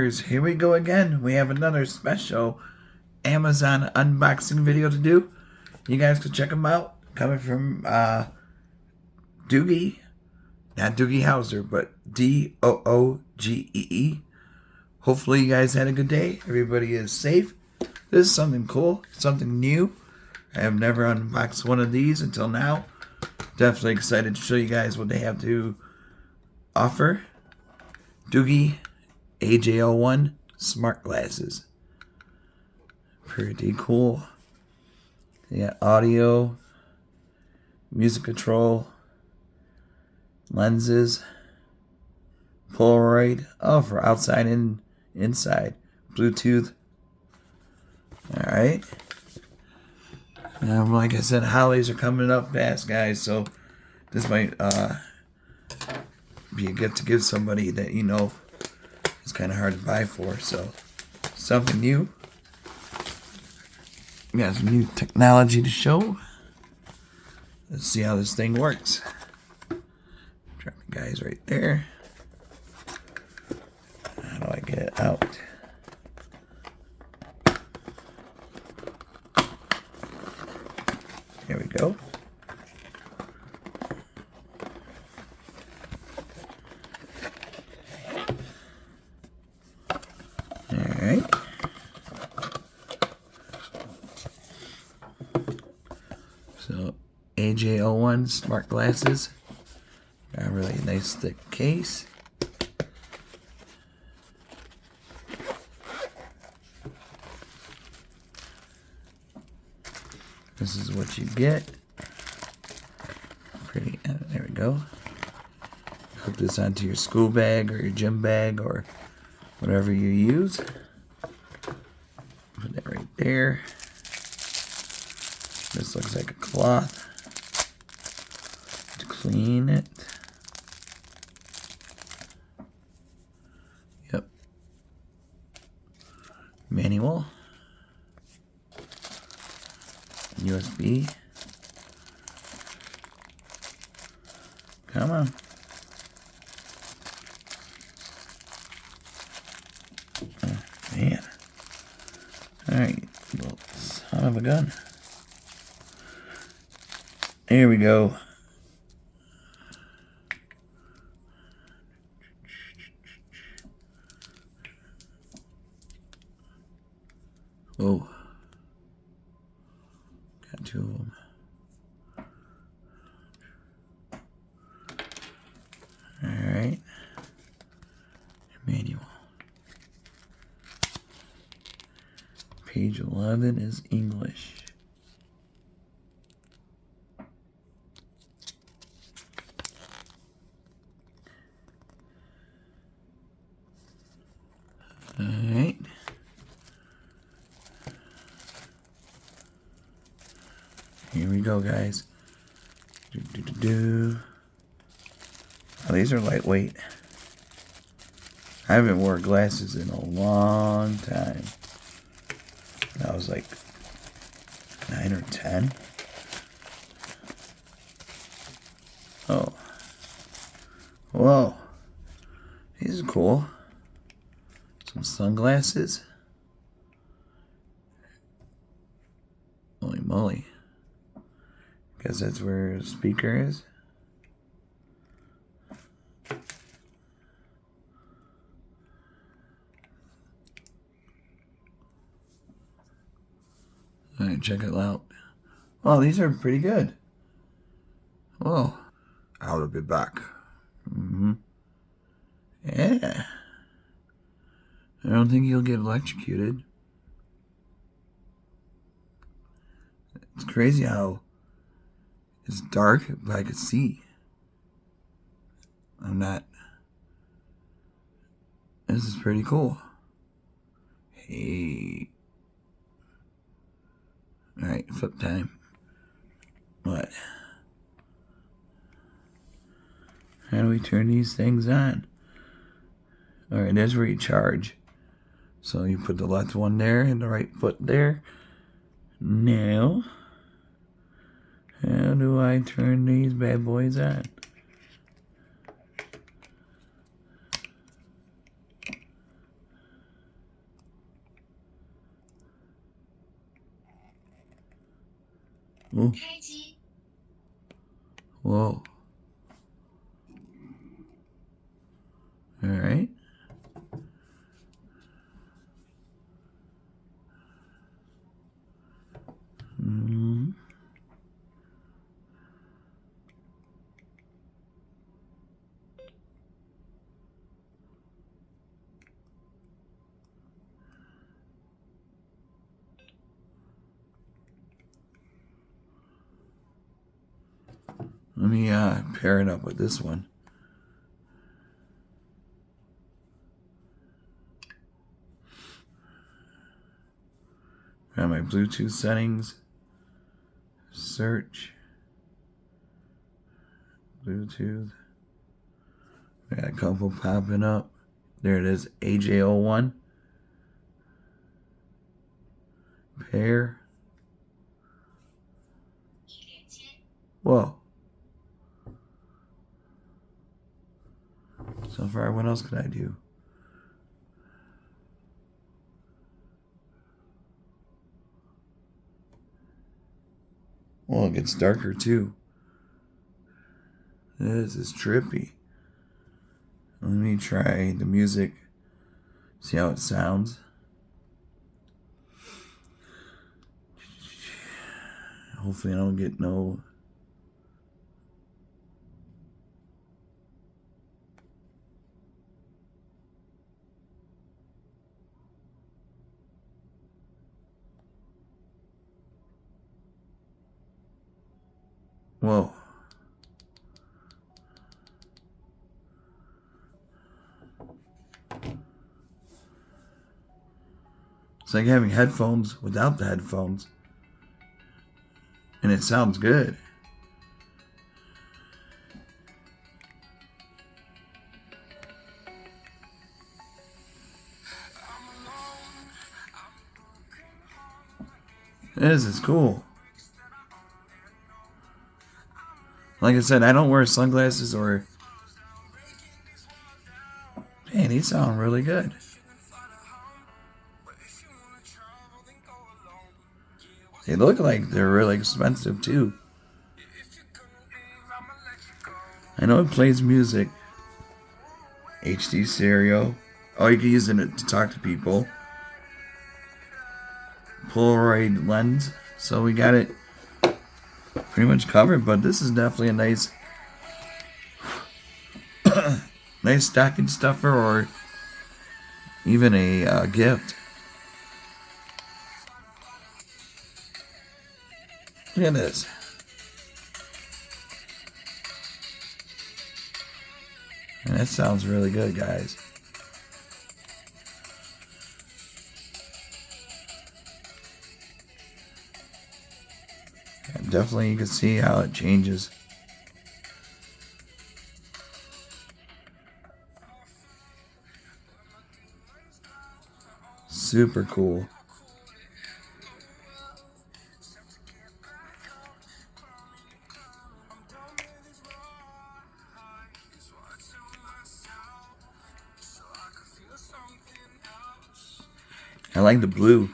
viewers, here we go again. We have another special Amazon unboxing video to do. You guys can check them out. Coming from Doogee, not Doogie Howser, but Doogee. Hopefully you guys had a good day. Everybody is safe. This is something cool, something new. I have never unboxed one of these until now. Definitely excited to show you guys what they have to offer. Doogee AJ01 smart glasses. Pretty cool. They got audio, music control, lenses, Polaroid. Oh, for outside and inside. Bluetooth. Alright. Like I said, holidays are coming up fast, guys, so this might be a gift to give somebody that you know is kind of hard to buy for. So something new. We got some new technology to show. Let's see how this thing works. Drop the guys right there. How do I get it out? There we go. Alright. So, AJ01 smart glasses. Got a really nice thick case. This is what you get. Pretty, there we go. Hook this onto your school bag or your gym bag or whatever you use. Put that right there. This looks like a cloth to clean it. Yep. Manual. USB. Come on. Oh, man. Alright, little son of a gun. Here we go. Oh. Got two of them. Alright. Manual. Page 11 is English. Alright. Here we go, guys. Oh, these are lightweight. I haven't worn glasses in a long time. I was like 9 or 10. Oh. Whoa. These are cool. Some sunglasses. Holy moly. Guess that's where the speaker is. Alright, check it out. Well, these are pretty good. Whoa. I'll be back. Yeah. I don't think you'll get electrocuted. It's crazy how it's dark, but I could see. I'm not. This is pretty cool. Hey. Alright, flip time. What? How do we turn these things on? Alright, there's where you charge. So you put the left one there and the right foot there. Now, how do I turn these bad boys on? Ooh. Whoa. Alright. Let me pair it up with this one. Got my Bluetooth settings. Search. Bluetooth. Got a couple popping up. There it is. AJ01. Pair. Whoa. So far, what else could I do? Well, it gets darker too. This is trippy. Let me try the music. See how it sounds. Hopefully I don't get no... Whoa. It's like having headphones without the headphones. And it sounds good. This is cool. Like I said, I don't wear sunglasses or... Man, these sound really good. They look like they're really expensive too. I know it plays music. HD stereo. Oh, you can use it to talk to people. Polaroid lens. So we got it pretty much covered, but this is definitely a nice nice stocking stuffer or even a gift. Look at this. And that sounds really good, guys. And definitely you can see how it changes. Super cool. I like the blue.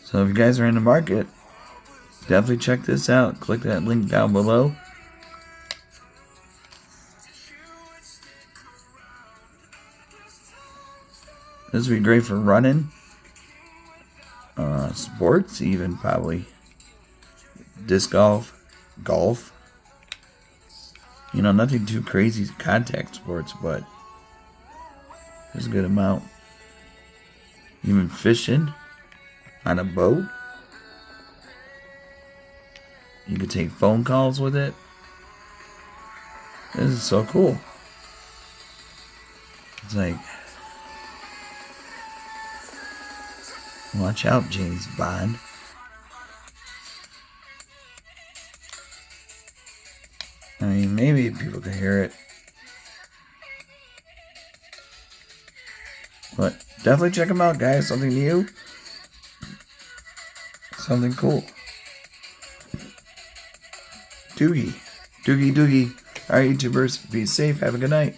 So if you guys are in the market, definitely check this out. Click that link down below. This would be great for running, sports, even probably disc golf, golf. You know, nothing too crazy contact sports, but there's a good amount. Even fishing on a boat. You can take phone calls with it. This is so cool. It's like, watch out, James Bond. I mean, maybe people can hear it. But definitely check them out, guys. Something new. Something cool. Doogee. Doogee. Alright, YouTubers. Be safe. Have a good night.